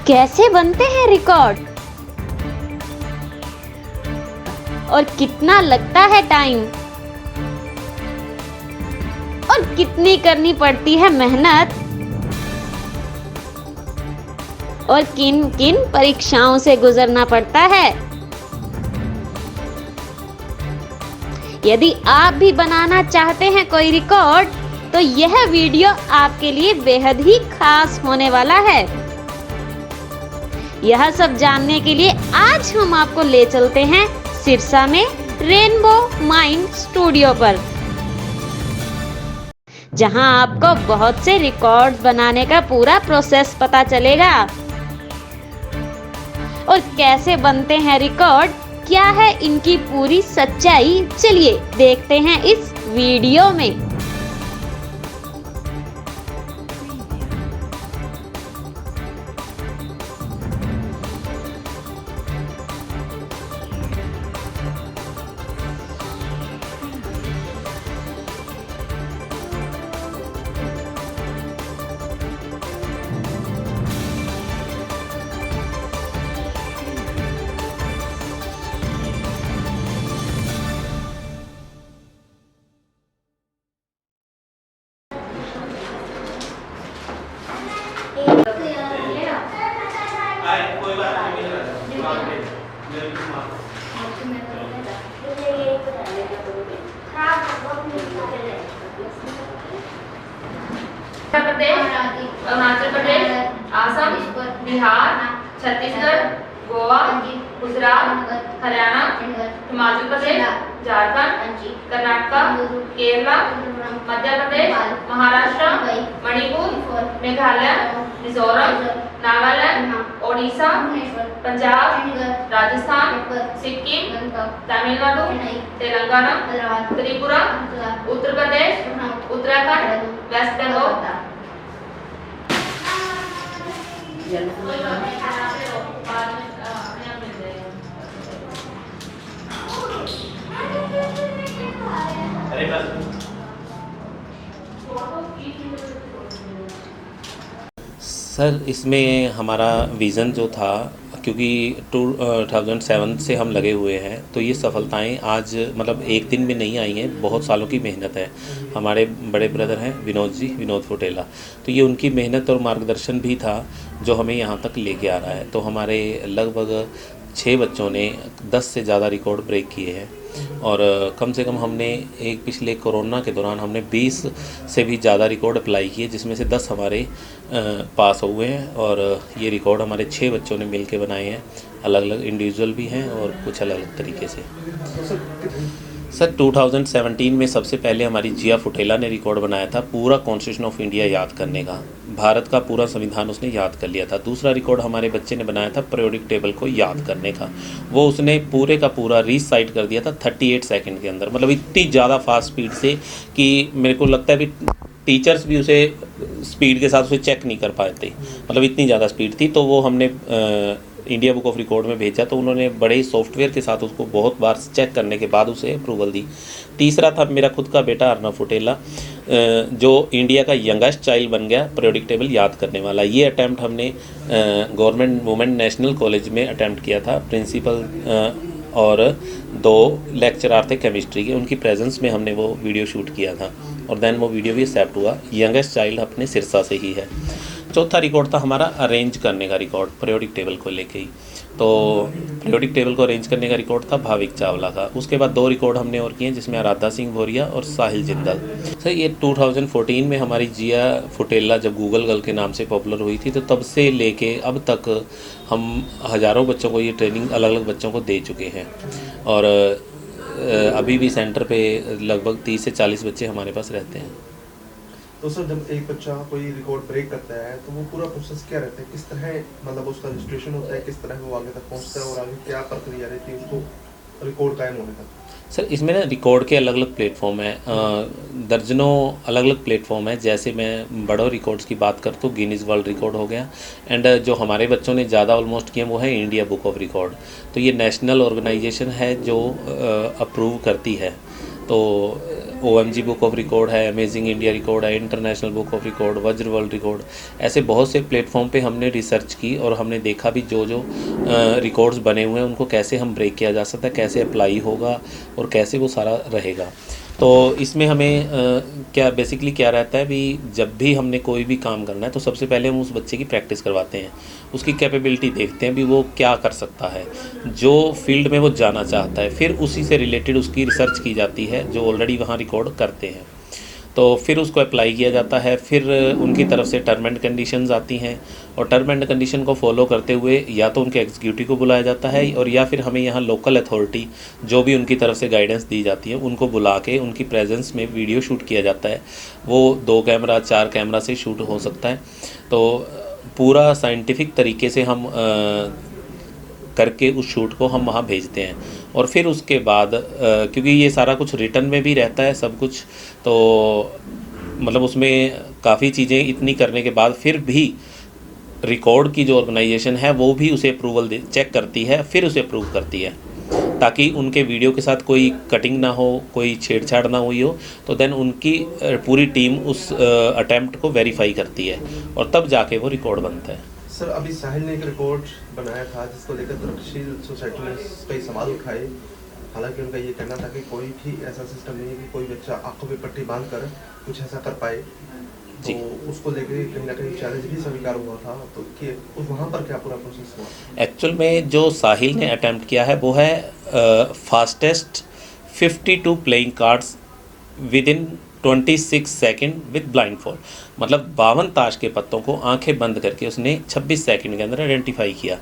कैसे बनते हैं रिकॉर्ड और कितना लगता है टाइम और कितनी करनी पड़ती है मेहनत और किन किन परीक्षाओं से गुजरना पड़ता है। यदि आप भी बनाना चाहते हैं कोई रिकॉर्ड तो यह वीडियो आपके लिए बेहद ही खास होने वाला है। यह सब जानने के लिए आज हम आपको ले चलते हैं सिरसा में रेनबो माइंड स्टूडियो पर, जहां आपको बहुत से रिकॉर्ड्स बनाने का पूरा प्रोसेस पता चलेगा और कैसे बनते हैं रिकॉर्ड, क्या है इनकी पूरी सच्चाई। चलिए देखते हैं इस वीडियो में। उत्तर प्रदेश, अरुणाचल प्रदेश, आसाम, बिहार, छत्तीसगढ़, गोवा, गुजरात, हरियाणा, हिमाचल प्रदेश, झारखंड, कर्नाटक, केरला, मध्य प्रदेश, महाराष्ट्र, मणिपुर, मेघालय, मिजोरम, नागालैंड, ओडिशा, पंजाब, राजस्थान, सिक्किम, तमिलनाडु, तेलंगाना, त्रिपुरा, उत्तर प्रदेश, उत्तराखंड, वेस्ट बंगाल। सर, इसमें हमारा विज़न जो था, क्योंकि 2007 से हम लगे हुए हैं, तो ये सफलताएं आज मतलब एक दिन में नहीं आई हैं, बहुत सालों की मेहनत है। हमारे बड़े ब्रदर हैं विनोद फुटेला, तो ये उनकी मेहनत और मार्गदर्शन भी था जो हमें यहाँ तक लेके आ रहा है। तो हमारे लगभग 6 बच्चों ने 10 से ज़्यादा रिकॉर्ड ब्रेक किए हैं और कम से कम हमने एक पिछले कोरोना के दौरान हमने 20 से भी ज़्यादा रिकॉर्ड अप्लाई किए, जिसमें से 10 हमारे पास हुए हैं। और ये रिकॉर्ड हमारे 6 बच्चों ने मिल के बनाए हैं, अलग अलग इंडिविजुअल भी हैं और कुछ अलग अलग तरीके से। सर, 2017 में सबसे पहले हमारी जिया फुटेला ने रिकॉर्ड बनाया था पूरा कॉन्स्टिट्यूशन ऑफ इंडिया याद करने का, भारत का पूरा संविधान उसने याद कर लिया था। दूसरा रिकॉर्ड हमारे बच्चे ने बनाया था पीरियोडिक टेबल को याद करने का, वो उसने पूरे का पूरा रीसाइट कर दिया था 38 सेकंड के अंदर, मतलब इतनी ज़्यादा फास्ट स्पीड से कि मेरे को लगता है कि टीचर्स भी उसे स्पीड के साथ उसे चेक नहीं कर पाते, मतलब इतनी ज़्यादा स्पीड थी। तो वो हमने इंडिया बुक ऑफ रिकॉर्ड में भेजा, तो उन्होंने बड़े ही सॉफ्टवेयर के साथ उसको बहुत बार चेक करने के बाद उसे अप्रूवल दी। तीसरा था मेरा खुद का बेटा अर्नव फुटेला, जो इंडिया का यंगेस्ट चाइल्ड बन गया पीरियोडिक टेबल याद करने वाला। ये अटैम्प्ट हमने गवर्नमेंट वुमेन नेशनल कॉलेज में अटैम्प्ट किया था। प्रिंसिपल और 2 लेक्चरर थे केमिस्ट्री के, उनकी प्रेजेंस में हमने वो वीडियो शूट किया था और देन वो वीडियो भी एक्सेप्ट हुआ। यंगेस्ट चाइल्ड अपने सिरसा से ही है। चौथा रिकॉर्ड था हमारा अरेंज करने का रिकॉर्ड पीरियोडिक टेबल को लेके ही। तो पीरियोडिक टेबल को अरेंज करने का रिकॉर्ड था भाविक चावला का। उसके बाद 2 रिकॉर्ड हमने और किए, जिसमें आराध्या सिंह भोरिया और साहिल जिंदल। सर, ये 2014 में हमारी जिया फुटेला जब गूगल गर्ल के नाम से पॉपुलर हुई थी, तो तब से लेके अब तक हम हज़ारों बच्चों को ये ट्रेनिंग अलग अलग बच्चों को दे चुके हैं और अभी भी सेंटर पे लगभग 30 से 40 बच्चे हमारे पास रहते हैं। तो सर, जब एक बच्चा कोई रिकॉर्ड ब्रेक करता है तो वो पूरा प्रोसेस क्या रहता है, किस तरह मतलब उसका रजिस्ट्रेशन होता है, किस तरह वो आगे तक पहुंचता है और आगे क्या प्रक्रिया रहती है उसको रिकॉर्ड कायम होने तक? सर, इसमें ना रिकॉर्ड के अलग अलग प्लेटफॉर्म है, दर्जनों अलग अलग प्लेटफॉर्म है। जैसे मैं बड़ों रिकॉर्ड्स की बात करता हूँ, गिनीज वर्ल्ड रिकॉर्ड हो गया, एंड जो हमारे बच्चों ने ज़्यादा ऑलमोस्ट किए वो है इंडिया बुक ऑफ रिकॉर्ड। तो ये नेशनल ऑर्गेनाइजेशन है जो अप्रूव करती है तो OMG बुक ऑफ रिकॉर्ड है, अमेजिंग इंडिया रिकॉर्ड है, इंटरनेशनल बुक ऑफ रिकॉर्ड, वज्र वर्ल्ड रिकॉर्ड, ऐसे बहुत से प्लेटफॉर्म पे हमने रिसर्च की और हमने देखा भी जो जो रिकॉर्ड्स बने हुए हैं उनको कैसे हम ब्रेक किया जा सकता है, कैसे अप्लाई होगा और कैसे वो सारा रहेगा। तो इसमें हमें क्या बेसिकली क्या रहता है भी जब भी हमने कोई भी काम करना है तो सबसे पहले हम उस बच्चे की प्रैक्टिस करवाते हैं, उसकी कैपेबिलिटी देखते हैं भी वो क्या कर सकता है, जो फील्ड में वो जाना चाहता है, फिर उसी से रिलेटेड उसकी रिसर्च की जाती है जो ऑलरेडी वहाँ रिकॉर्ड करते हैं, तो फिर उसको अप्लाई किया जाता है। फिर उनकी तरफ से टर्म एंड कंडीशंस आती हैं और टर्म एंड कंडीशन को फॉलो करते हुए या तो उनके एग्जीक्यूटिव को बुलाया जाता है और या फिर हमें यहाँ लोकल अथॉरिटी जो भी उनकी तरफ से गाइडेंस दी जाती है उनको बुला के उनकी प्रेजेंस में वीडियो शूट किया जाता है। वो 2 कैमरा 4 कैमरा से शूट हो सकता है। तो पूरा साइंटिफिक तरीके से हम करके उस शूट को हम वहाँ भेजते हैं और फिर उसके बाद क्योंकि ये सारा कुछ रिटर्न में भी रहता है सब कुछ, तो मतलब उसमें काफ़ी चीज़ें इतनी करने के बाद फिर भी रिकॉर्ड की जो ऑर्गेनाइजेशन है वो भी उसे अप्रूवल चेक करती है, फिर उसे अप्रूव करती है ताकि उनके वीडियो के साथ कोई कटिंग ना हो, कोई छेड़छाड़ ना हुई हो। तो देन उनकी पूरी टीम उस अटेम्प्ट को वेरीफाई करती है और तब जाके वो रिकॉर्ड बनता है। सर अभी साहिल ने एक रिकॉर्ड बनाया था जिसको लेकर तरक्शील सोसाइटी ने कई सवाल उठाए। हालांकि उनका ये कहना था कि कोई भी ऐसा सिस्टम नहीं है कि कोई बच्चा आंखों पे पट्टी बांधकर कुछ ऐसा कर पाए, तो उसको लेकर कहीं ना कहीं चैलेंज भी स्वीकार हुआ था। तो कि वहाँ पर क्या पूरा प्रोसेस हुआ? एक्चुअल में जो साहिल ने अटेम्प्ट किया है वो है fastest 52 playing cards with in 26 second with blindfold, मतलब 52 ताश के पत्तों को आंखें बंद करके उसने 26 सेकंड के अंदर आइडेंटिफाई किया।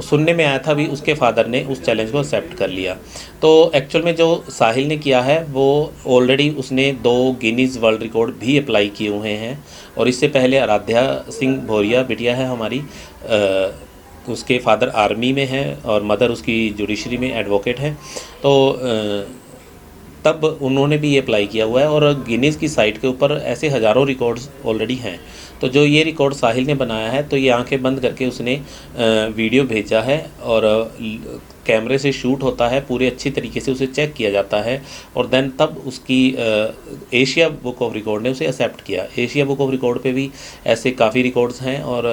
सुनने में आया था भी उसके फादर ने उस चैलेंज को एक्सेप्ट कर लिया। तो एक्चुअल में जो साहिल ने किया है वो ऑलरेडी उसने 2 गिनीज़ वर्ल्ड रिकॉर्ड भी अप्लाई किए हुए हैं और इससे पहले आराध्या सिंह भोरिया बिटिया है हमारी, उसके फादर आर्मी में है और मदर उसकी जुडिशरी में एडवोकेट है। तो तब उन्होंने भी ये अप्लाई किया हुआ है और गिनीज़ की साइट के ऊपर ऐसे हज़ारों रिकॉर्ड्स ऑलरेडी हैं। तो जो ये रिकॉर्ड साहिल ने बनाया है तो ये आंखें बंद करके उसने वीडियो भेजा है और कैमरे से शूट होता है, पूरे अच्छी तरीके से उसे चेक किया जाता है और देन तब उसकी एशिया बुक ऑफ रिकॉर्ड ने उसे एक्सेप्ट किया। एशिया बुक ऑफ रिकॉर्ड पे भी ऐसे काफ़ी रिकॉर्ड्स हैं और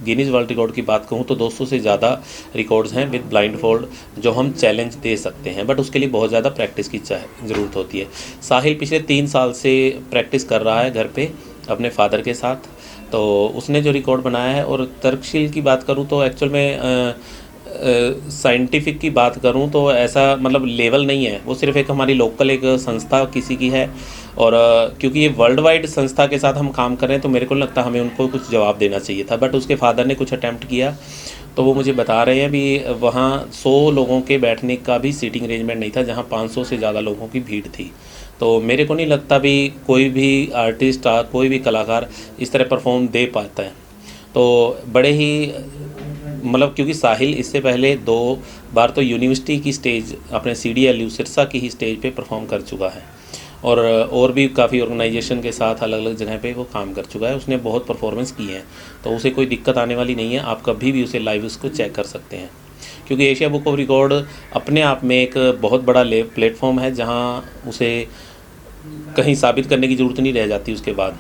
गिनीज़ वर्ल्ड रिकॉर्ड की बात कहूँ तो 200 से ज़्यादा रिकॉर्ड्स हैं विद ब्लाइंडफोल्ड जो हम चैलेंज दे सकते हैं, बट उसके लिए बहुत ज़्यादा प्रैक्टिस की ज़रूरत होती है। साहिल पिछले 3 साल से प्रैक्टिस कर रहा है घर पे अपने फादर के साथ, तो उसने जो रिकॉर्ड बनाया है। और तरक्शील की बात करूँ तो एक्चुअल में साइंटिफिक की बात करूं तो ऐसा मतलब लेवल नहीं है, वो सिर्फ एक हमारी लोकल एक संस्था किसी की है और क्योंकि ये वर्ल्ड वाइड संस्था के साथ हम काम कर रहे हैं तो मेरे को लगता है हमें उनको कुछ जवाब देना चाहिए था, बट उसके फादर ने कुछ अटैम्प्ट किया तो वो मुझे बता रहे हैं भी वहाँ 100 लोगों के बैठने का भी सीटिंग अरेंजमेंट नहीं था जहाँ 500 से ज़्यादा लोगों की भीड़ थी। तो मेरे को नहीं लगता भी कोई भी आर्टिस्ट कोई भी कलाकार इस तरह परफॉर्म दे पाता है। तो बड़े ही मतलब क्योंकि साहिल इससे पहले 2 बार तो यूनिवर्सिटी की स्टेज अपने CDLU सिरसा की ही स्टेज पे परफॉर्म कर चुका है और भी काफ़ी ऑर्गेनाइजेशन के साथ अलग अलग जगह पे वो काम कर चुका है, उसने बहुत परफॉर्मेंस की है तो उसे कोई दिक्कत आने वाली नहीं है। आप कभी भी उसे लाइव उसको चेक कर सकते हैं क्योंकि एशिया बुक ऑफ रिकॉर्ड अपने आप में एक बहुत बड़ा प्लेटफॉर्म है जहाँ उसे कहीं साबित करने की ज़रूरत नहीं रह जाती उसके बाद।